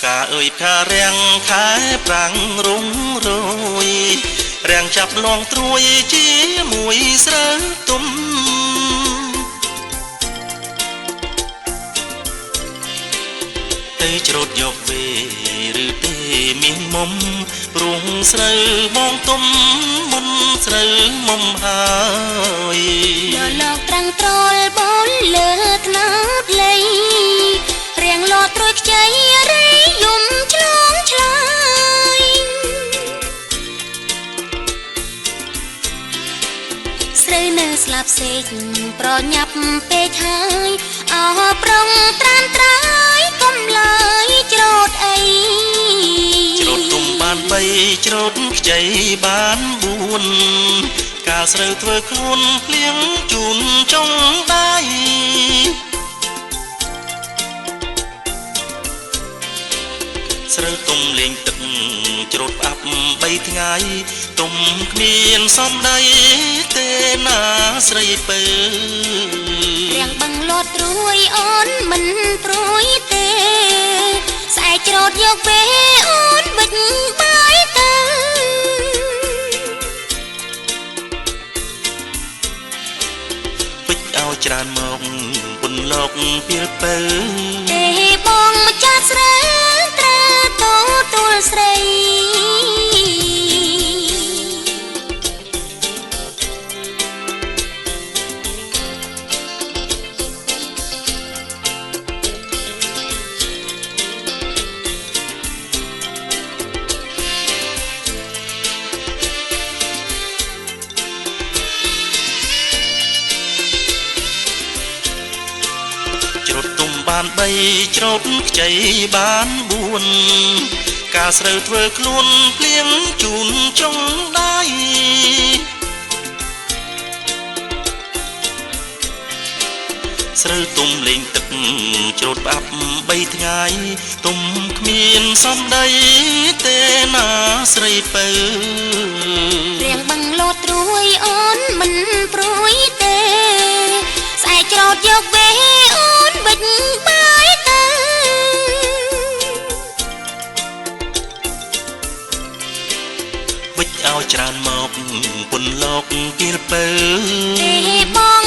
កាអើយខារាំងខែប្រាំងរុងរយរាំងចាប់លងត្រួយជាមួយស្រូវទុំទៅច្រូតយកវេឬទេមានមុំព្រោះស្រូវបងទុំមុនស្រូវមុំហើយលោកត្រាំងត្រលបនលើថ្នោតលៃរៀងលោត្រួយខ្ចីរៃយំឆ្លងឆ្លើយស្រីនៅស្លាប់សេកប្រញាប់ពេកហើយអោប្រងត្រានត្រើយកុំឡើយច្រូតអីច្រូតទុំបាន3ច្រូតខ្ចីបាន4កាលស្រូវធ្វើខ្លួនភ្លៀងជូនចុងដៃស្រូវទុំលេងទឹកច្រូតផ្អាប់3ថ្ងៃទុំគ្មានសំដីទេណាស្រីពើរៀងបឹងលោតត្រួយអូនមិនព្រួយទេស្អែកច្រូតយកវេអូនបិចបាយទៅពេចឲ្យច្រើនមកពុនលោកពីលពើទេបងម្ចាស់ស្រីត្រូវទទួលស្រីច្រូតទុំបាន3ច្រូតខ្ចីបាន4កាលស្រូវធ្វើខ្លួនភ្លៀងជូនចុងដៃស្រូវទុំលេងទឹកច្រូតផ្អាប់3ថ្ងៃទុំគ្មានសំដីទេណាស្រីពើរៀងបឹងលោតត្រួយអូនមិនព្រួយទេស្អែកច្រូតយកវេអូនបិចបាយទៅបិចឲ្យច្រើនមកពុនលោកពីលពើទេបង